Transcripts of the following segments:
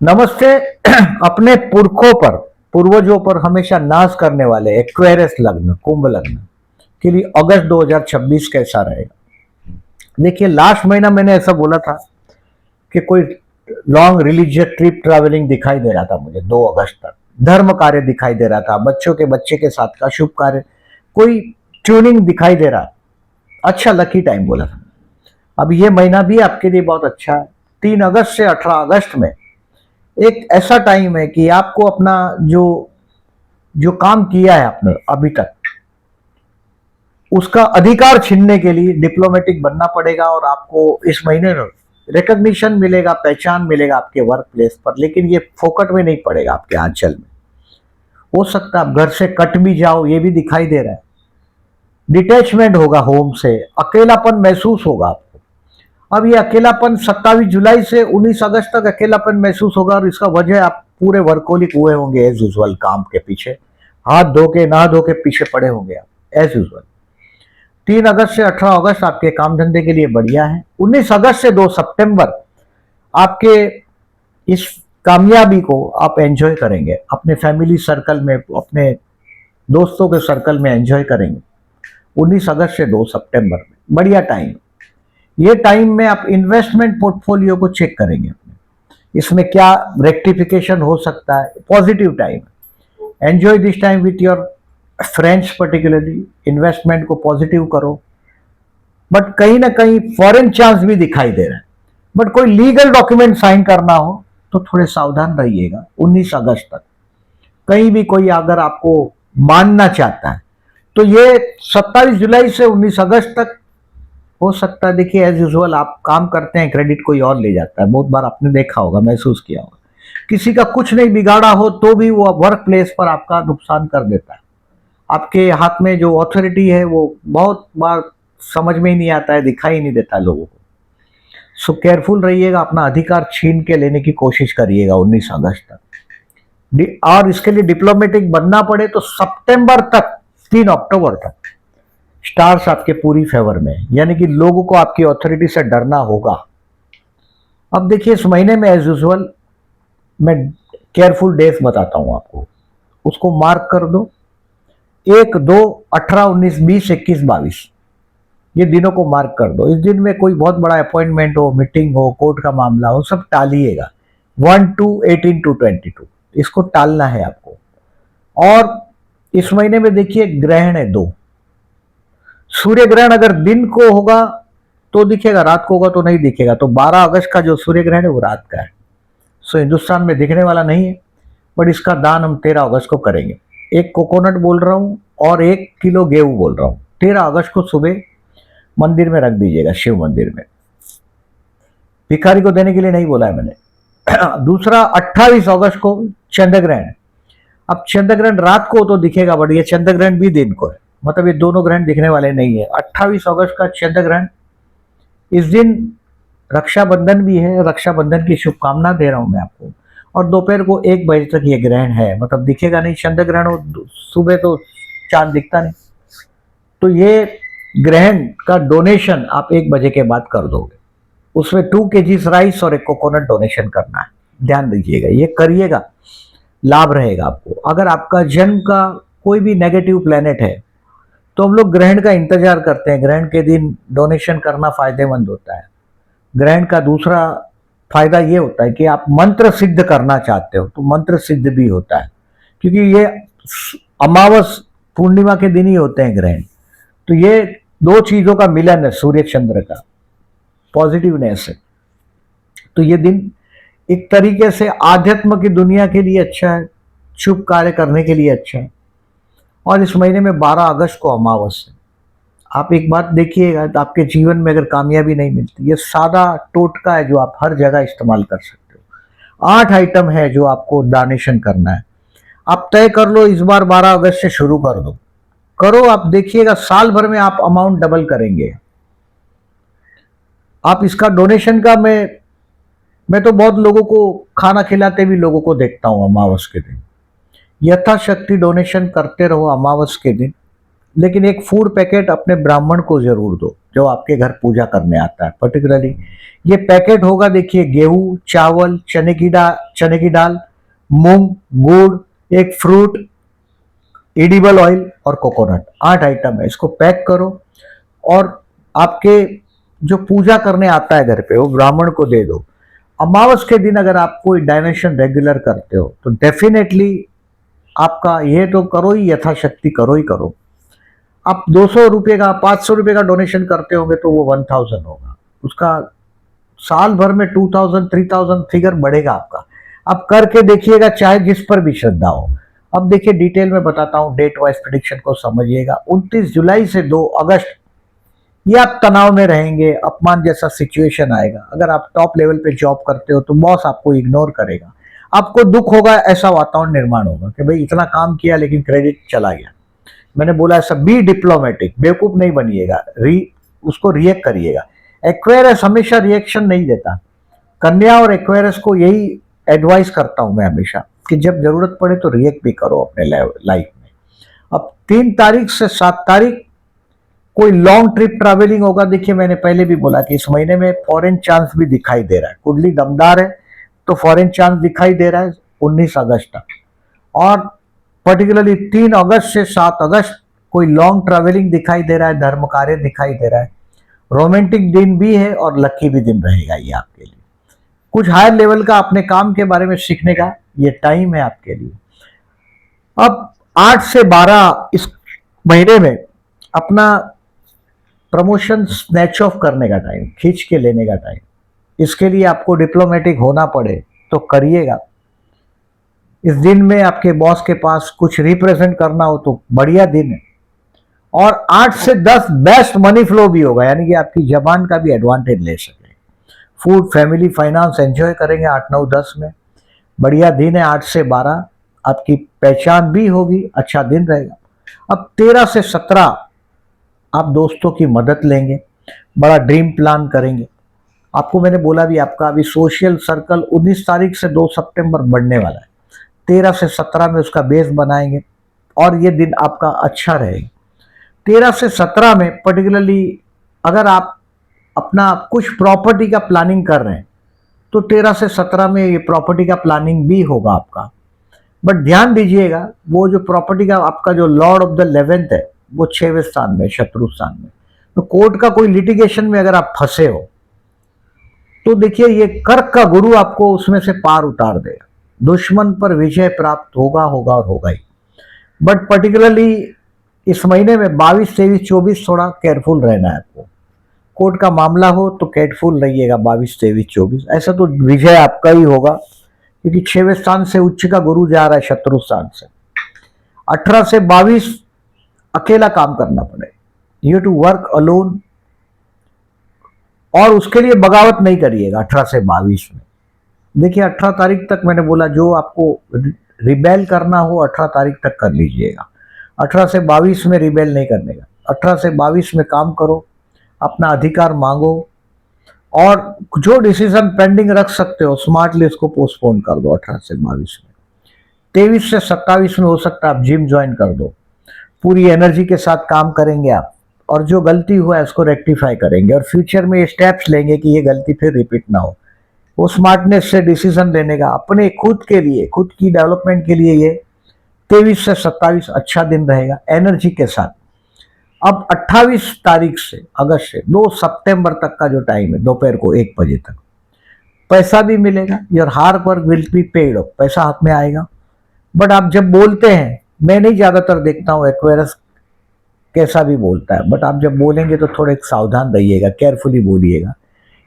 नमस्ते। अपने पुरखों पर, पूर्वजों पर हमेशा नाज करने वाले एक्वेरियस लग्न, कुंभ लग्न के लिए अगस्त 2026 कैसा रहेगा। देखिए, लास्ट महीना मैंने ऐसा बोला था कि कोई लॉन्ग रिलीजियस ट्रिप ट्रैवलिंग दिखाई दे रहा था मुझे 2 अगस्त तक। धर्म कार्य दिखाई दे रहा था, बच्चों के बच्चे के साथ का शुभ कार्य, कोई ट्यूनिंग दिखाई दे रहा। अच्छा लकी टाइम बोला था। अब ये महीना भी आपके लिए बहुत अच्छा है। 3 अगस्त से 18 अगस्त में एक ऐसा टाइम है कि आपको अपना जो जो काम किया है आपने अभी तक, उसका अधिकार छीनने के लिए डिप्लोमेटिक बनना पड़ेगा और आपको इस महीने रिकग्निशन मिलेगा, पहचान मिलेगा आपके वर्क प्लेस पर। लेकिन ये फोकट में नहीं पड़ेगा आपके आंचल में। हो सकता है आप घर से कट भी जाओ, ये भी दिखाई दे रहा है। डिटैचमेंट होगा होम से, अकेलापन महसूस होगा आपको। अब ये अकेलापन 27 जुलाई से 19 अगस्त तक अकेलापन महसूस होगा और इसका वजह आप पूरे वर्कोलिक हुए होंगे एज यूजुअल, काम के पीछे हाथ धो के नहा धो के पीछे पड़े होंगे आप एज यूजुअल। 3 अगस्त से 18 अगस्त आपके काम धंधे के लिए बढ़िया है। 19 अगस्त से 2 सितंबर आपके इस कामयाबी को आप एंजॉय करेंगे, अपने फैमिली सर्कल में, अपने दोस्तों के सर्कल में एंजॉय करेंगे। 19 अगस्त से 2 सितंबर में बढ़िया टाइम। ये टाइम में आप इन्वेस्टमेंट पोर्टफोलियो को चेक करेंगे अपने, इसमें क्या रेक्टिफिकेशन हो सकता है। Positive time, enjoy this time with your friends, particularly investment को पॉजिटिव करो। बट कहीं ना कहीं फॉरेन चांस भी दिखाई दे रहा है। बट कोई लीगल डॉक्यूमेंट साइन करना हो तो थोड़े सावधान रहिएगा 19 अगस्त तक। कहीं भी कोई अगर आपको मानना चाहता है तो ये 27 जुलाई से 19 अगस्त तक हो सकता है। देखिए, एज यूजुअल आप काम करते हैं, क्रेडिट कोई और ले जाता है। बहुत बार आपने देखा होगा, महसूस किया होगा। किसी का कुछ नहीं बिगाड़ा हो तो भी वो वर्क प्लेस पर आपका नुकसान कर देता है। आपके हाथ में जो अथॉरिटी है वो बहुत बार समझ में ही नहीं आता है, दिखाई नहीं देता लोगों को। सो केयरफुल रहिएगा, अपना अधिकार छीन के लेने की कोशिश करिएगा 19 अगस्त तक। और इसके लिए डिप्लोमेटिक बनना पड़े तो सितंबर तक, 3 अक्टूबर तक स्टार्स आपके पूरी फेवर में, यानी कि लोगों को आपकी अथॉरिटी से डरना होगा। अब देखिए, इस महीने में एज यूजुअल मैं केयरफुल डेज बताता हूं आपको, उसको मार्क कर दो। 1, 2, 18, 19, 20, 21, 22 ये दिनों को मार्क कर दो। इस दिन में कोई बहुत बड़ा अपॉइंटमेंट हो, मीटिंग हो, कोर्ट का मामला हो, सब टालिएगा। 1 to 18 to 22 इसको टालना है आपको। और इस महीने में देखिए ग्रहण है 2। सूर्य ग्रहण अगर दिन को होगा तो दिखेगा, रात को होगा तो नहीं दिखेगा। तो 12 अगस्त का जो सूर्य ग्रहण है वो रात का है। सो हिंदुस्तान में दिखने वाला नहीं है, बट इसका दान हम 13 अगस्त को करेंगे। 1 कोकोनट बोल रहा हूं और 1 किलो गेहूं बोल रहा हूं। 13 अगस्त को सुबह मंदिर में रख दीजिएगा, शिव मंदिर में। भिखारी को देने के लिए नहीं बोला है मैंने। दूसरा, 28 अगस्त को चंद्र ग्रहण है। अब चंद्र ग्रहण रात को तो दिखेगा, बट ये चंद्र ग्रहण भी दिन को है, मतलब ये दोनों ग्रहण दिखने वाले नहीं है। 28 अगस्त का चंद्र ग्रहण, इस दिन रक्षाबंधन भी है। रक्षाबंधन की शुभकामना दे रहा हूं मैं आपको। और दोपहर को 1 बजे तक ये ग्रहण है, मतलब दिखेगा नहीं चंद्र ग्रहण, और सुबह तो चांद दिखता नहीं। तो ये ग्रहण का डोनेशन आप 1 बजे के बाद कर दोगे। उसमें 2 kg राइस और 1 कोकोनट डोनेशन करना है। ध्यान दीजिएगा, ये करिएगा, लाभ रहेगा आपको। अगर आपका जन्म का कोई भी नेगेटिव प्लेनेट है तो हम लोग ग्रहण का इंतजार करते हैं। ग्रहण के दिन डोनेशन करना फायदेमंद होता है। ग्रहण का दूसरा फायदा ये होता है कि आप मंत्र सिद्ध करना चाहते हो तो मंत्र सिद्ध भी होता है, क्योंकि ये अमावस पूर्णिमा के दिन ही होते हैं ग्रहण। तो ये 2 चीजों का मिलन है, सूर्य चंद्र का पॉजिटिवनेस है। तो ये दिन एक तरीके से आध्यात्म की दुनिया के लिए अच्छा है, शुभ कार्य करने के लिए अच्छा है। और इस महीने में 12 अगस्त को अमावस है। आप एक बात देखिएगा, तो आपके जीवन में अगर कामयाबी नहीं मिलती, ये सादा टोटका है जो आप हर जगह इस्तेमाल कर सकते हो। 8 आइटम है जो आपको डोनेशन करना है। आप तय कर लो, इस बार 12 अगस्त से शुरू कर दो, करो। आप देखिएगा साल भर में आप अमाउंट डबल करेंगे। आप इसका डोनेशन का, मैं तो बहुत लोगों को खाना खिलाते भी लोगों को देखता हूं अमावस के दिन। यथाशक्ति डोनेशन करते रहो अमावस के दिन, लेकिन एक फूड पैकेट अपने ब्राह्मण को जरूर दो। जो आपके घर पूजा करने आता है। पर्टिकुलरली ये पैकेट होगा, देखिए गेहूं, चावल, चने की दाल, मूंग, गुड़, एक फ्रूट, एडिबल ऑयल और कोकोनट, 8 आइटम है। इसको पैक करो और आपके जो पूजा करने आता है घर पे वो ब्राह्मण को दे दो। अमावस के दिन अगर आप कोई डायनेशन रेगुलर करते हो तो डेफिनेटली आपका ये तो करो ही, यथाशक्ति करो ही करो। आप 200 रुपये का 500 रुपये का डोनेशन करते होंगे तो वो 1000 होगा, उसका साल भर में 2000 3000 फिगर बढ़ेगा आपका। आप करके देखिएगा, चाहे जिस पर भी श्रद्धा हो। अब देखिए डिटेल में बताता हूँ, डेट वाइज प्रेडिक्शन को समझिएगा। 29 जुलाई से 2 अगस्त ये आप तनाव में रहेंगे, अपमान जैसा सिचुएशन आएगा। अगर आप टॉप लेवल पे जॉब करते हो तो बॉस आपको इग्नोर करेगा, आपको दुख होगा, ऐसा वातावरण निर्माण होगा कि भाई इतना काम किया लेकिन क्रेडिट चला गया। मैंने बोला ऐसा, बी डिप्लोमेटिक, बेवकूफ नहीं बनिएगा, उसको रिएक्ट करिएगा। एक्वेरियस हमेशा रिएक्शन नहीं देता। कन्या और एक्वेरियस को यही एडवाइस करता हूं मैं हमेशा कि जब जरूरत पड़े तो रिएक्ट भी करो अपने लाइफ में। अब 3 तारीख से 7 तारीख कोई लॉन्ग ट्रिप ट्रैवलिंग होगा। देखिए मैंने पहले भी बोला कि इस महीने में फॉरेन चांस भी दिखाई दे रहा है, कुंडली दमदार है तो फॉरेन चांस दिखाई दे रहा है 19 अगस्त तक। और पर्टिकुलरली 3 अगस्त से 7 अगस्त कोई लॉन्ग ट्रैवलिंग दिखाई दे रहा है, धर्म कार्य दिखाई दे रहा है। रोमांटिक दिन भी है और लकी भी दिन रहेगा ये आपके लिए। कुछ हायर लेवल का अपने काम के बारे में सीखने का ये टाइम है आपके लिए। अब 8 से 12 इस महीने में अपना प्रमोशन स्नैच ऑफ करने का टाइम, खींच के लेने का टाइम। इसके लिए आपको डिप्लोमेटिक होना पड़े तो करिएगा। इस दिन में आपके बॉस के पास कुछ रिप्रेजेंट करना हो तो बढ़िया दिन है। और 8 से 10 बेस्ट मनी फ्लो भी होगा, यानी कि आपकी जबान का भी एडवांटेज ले सके। फूड, फैमिली, फाइनेंस एंजॉय करेंगे 8, 9, 10 में। बढ़िया दिन है 8 से 12, आपकी पहचान भी होगी, अच्छा दिन रहेगा। अब 13 से 17 आप दोस्तों की मदद लेंगे, बड़ा ड्रीम प्लान करेंगे। आपको मैंने बोला भी, आपका अभी सोशल सर्कल 19 तारीख से 2 सितंबर बढ़ने वाला है। 13 से 17 में उसका बेस बनाएंगे और ये दिन आपका अच्छा रहेगा। 13 से 17 में पर्टिकुलरली अगर आप अपना कुछ प्रॉपर्टी का प्लानिंग कर रहे हैं तो 13 से 17 में ये प्रॉपर्टी का प्लानिंग भी होगा आपका। बट ध्यान दीजिएगा, वो जो प्रॉपर्टी का आपका जो लॉर्ड ऑफ द 11th है वो 6वें स्थान में, शत्रु स्थान में। तो कोर्ट का कोई लिटिगेशन में अगर आप फंसे हो तो देखिए ये कर्क का गुरु आपको उसमें से पार उतार देगा। दुश्मन पर विजय प्राप्त होगा और होगा ही। बट पर्टिकुलरली इस महीने में 22, 23, 24 थोड़ा केयरफुल रहना है आपको। कोर्ट का मामला हो तो केयरफुल रहिएगा 22, 23, 24। ऐसा तो विजय आपका ही होगा क्योंकि 6वें स्थान से उच्च का गुरु जा रहा है शत्रु स्थान से। 18 से 22 अकेला काम करना पड़ेगा, यू टू वर्क अलोन। और उसके लिए बगावत नहीं करिएगा 18 से 22 में। देखिए 18 तारीख तक मैंने बोला जो आपको रिबेल करना हो 18 तारीख तक कर लीजिएगा। 18 से 22 में रिबेल नहीं करने का। 18 से 22 में काम करो, अपना अधिकार मांगो और जो डिसीजन पेंडिंग रख सकते हो स्मार्टली उसको पोस्टपोन कर दो 18 से 22 में। 23 से 27 में हो सकता है आप जिम ज्वाइन कर दो। पूरी एनर्जी के साथ काम करेंगे आप और जो गलती हुआ है उसको रेक्टिफाई करेंगे और फ्यूचर में ये स्टेप्स लेंगे कि ये गलती फिर रिपीट ना हो। वो स्मार्टनेस से डिसीजन लेने का अपने खुद के लिए, खुद की डेवलपमेंट के लिए ये 23 से 27 अच्छा दिन रहेगा एनर्जी के साथ। अब 28 तारीख से अगस्त से 2 सितंबर तक का जो टाइम है दोपहर को 1 बजे तक पैसा भी मिलेगा। Your hard work will be paid of, पैसा हाथ में आएगा। बट आप जब बोलते हैं, मैं नहीं ज्यादातर देखता हूँ एक्वेरियस कैसा भी बोलता है, बट आप जब बोलेंगे तो थोड़े सावधान रहिएगा, केयरफुली बोलिएगा।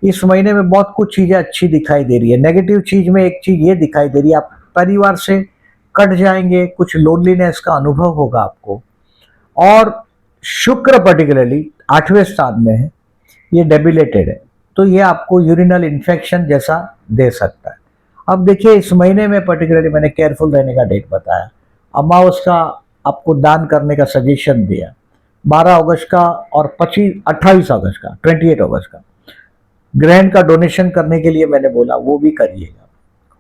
इस महीने में बहुत कुछ चीजें अच्छी दिखाई दे रही है। नेगेटिव चीज में एक चीज ये दिखाई दे रही है, आप परिवार से कट जाएंगे, कुछ लोनलीनेस का अनुभव होगा आपको। और शुक्र पर्टिकुलरली 8वें स्थान में है, ये डेबिलेटेड है, तो ये आपको यूरिनल इन्फेक्शन जैसा दे सकता है। अब देखिए इस महीने में पर्टिकुलरली मैंने केयरफुल रहने का डेट बताया। अमावस का आपको दान करने का सजेशन दिया, 12 अगस्त का और 28 अगस्त का, 28 अगस्त का ग्रहण का डोनेशन करने के लिए मैंने बोला, वो भी करिएगा।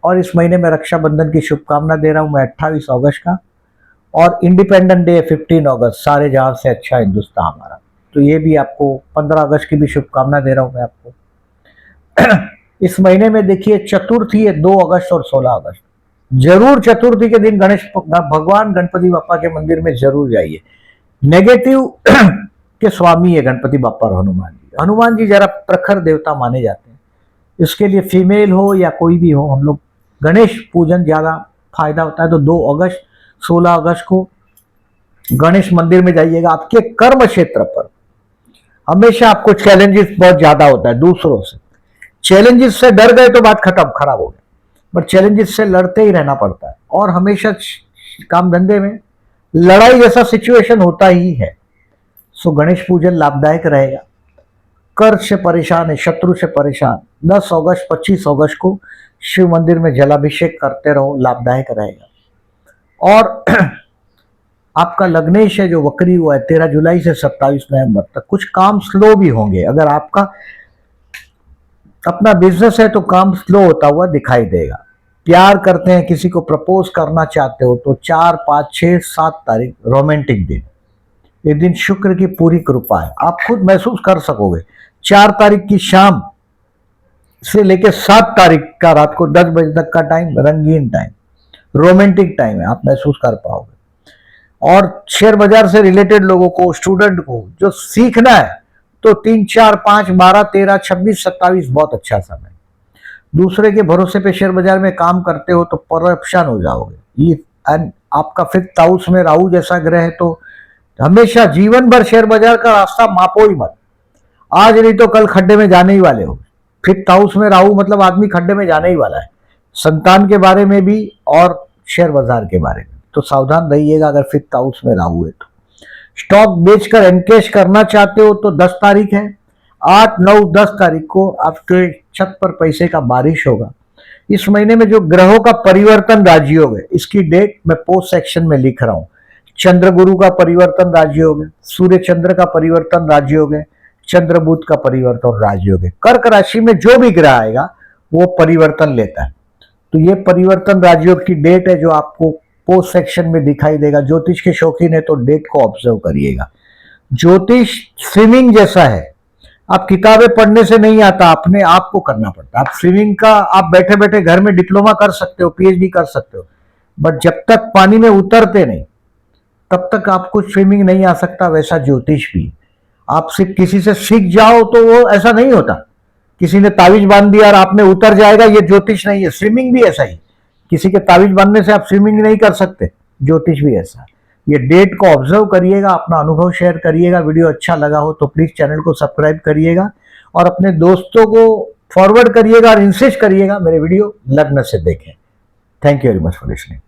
और इस महीने में रक्षाबंधन की शुभकामना दे रहा हूं मैं 28 अगस्त का। और इंडिपेंडेंट डे 15 अगस्त, सारे जहां से अच्छा हिंदुस्तान हमारा। तो ये भी आपको 15 अगस्त की भी शुभकामना दे रहा हूं मैं आपको। इस महीने में देखिए चतुर्थी है 2 अगस्त और 16 अगस्त। जरूर चतुर्थी के दिन गणेश भगवान गणपति बापा के मंदिर में जरूर जाइए। नेगेटिव के स्वामी है गणपति बापा और हनुमान जी। हनुमान जी जरा प्रखर देवता माने जाते हैं, इसके लिए फीमेल हो या कोई भी हो, हम लोग गणेश पूजन ज्यादा फायदा होता है। तो 2 अगस्त 16 अगस्त को गणेश मंदिर में जाइएगा। आपके कर्म क्षेत्र पर हमेशा आपको चैलेंजेस बहुत ज्यादा होता है दूसरों से। चैलेंजेस से डर गए तो बात खत्म, खराब हो गई, बट चैलेंजेस से लड़ते ही रहना पड़ता है। और हमेशा काम धंधे में लड़ाई जैसा सिचुएशन होता ही है। सो गणेश पूजन लाभदायक रहेगा। कर्ज से परेशान है, शत्रु से परेशान, 10 अगस्त 25 अगस्त को शिव मंदिर में जलाभिषेक करते रहो, लाभदायक रहेगा। और आपका लग्नेश है जो वक्री हुआ है 13 जुलाई से 27 नवंबर तक, कुछ काम स्लो भी होंगे। अगर आपका अपना बिजनेस है तो काम स्लो होता हुआ दिखाई देगा। प्यार करते हैं, किसी को प्रपोज करना चाहते हो तो 4, 5, 6, 7 तारीख रोमांटिक दिन। ये दिन शुक्र की पूरी कृपा है, आप खुद महसूस कर सकोगे। 4 तारीख की शाम से लेकर 7 तारीख का रात को 10 बजे तक का टाइम रंगीन टाइम, रोमांटिक टाइम है, आप महसूस कर पाओगे। और शेयर बाजार से रिलेटेड लोगों को, स्टूडेंट को जो सीखना है तो 3, 4, 5, 12, 13, 26, 27 बहुत अच्छा समय। दूसरे के भरोसे पे शेयर बाजार में काम करते हो तो परेशान हो जाओगे। ये आपका 5th हाउस में राहु जैसा ग्रह है तो हमेशा जीवन भर शेयर बाजार का रास्ता मापो ही मत। आज नहीं तो कल खड्डे में जाने ही वाले हो। 5th हाउस में राहु मतलब आदमी खड्डे में जाने ही वाला है, संतान के बारे में भी और शेयर बाजार के बारे में। तो सावधान रहिएगा अगर 5th हाउस में राहु है तो। स्टॉक बेचकर एनकेश करना चाहते हो तो 10 तारीख है, 8, 9, 10 तारीख को आपके छत पर पैसे का बारिश होगा। इस महीने में जो ग्रहों का परिवर्तन राजयोग है, इसकी डेट मैं पोस्ट सेक्शन में लिख रहा हूं। चंद्र गुरु का परिवर्तन राजयोग है, सूर्य चंद्र का परिवर्तन राजयोग है, चंद्र बुध का परिवर्तन राजयोग है। कर्क राशि में जो भी ग्रह आएगा वो परिवर्तन लेता है। तो ये परिवर्तन राजयोग की डेट है जो आपको पोस्ट सेक्शन में दिखाई देगा। ज्योतिष के शौकीन है तो डेट को ऑब्जर्व करिएगा। ज्योतिष स्विमिंग जैसा है, आप किताबें पढ़ने से नहीं आता, अपने आप को करना पड़ता है। आप स्विमिंग का आप बैठे बैठे घर में डिप्लोमा कर सकते हो, पीएचडी कर सकते हो, बट जब तक पानी में उतरते नहीं तब तक आपको स्विमिंग नहीं आ सकता। वैसा ज्योतिष भी, आप सिर्फ किसी से सीख जाओ तो वो ऐसा नहीं होता। किसी ने तावीज बांध दिया और आपने उतर जाएगा, ये ज्योतिष नहीं है। स्विमिंग भी ऐसा ही, किसी के तावीज बांधने से आप स्विमिंग नहीं कर सकते, ज्योतिष भी ऐसा है। ये डेट को ऑब्जर्व करिएगा, अपना अनुभव शेयर करिएगा। वीडियो अच्छा लगा हो तो प्लीज चैनल को सब्सक्राइब करिएगा और अपने दोस्तों को फॉरवर्ड करिएगा और इंसिस्ट करिएगा मेरे वीडियो लग्न से देखें। Thank you very much for listening.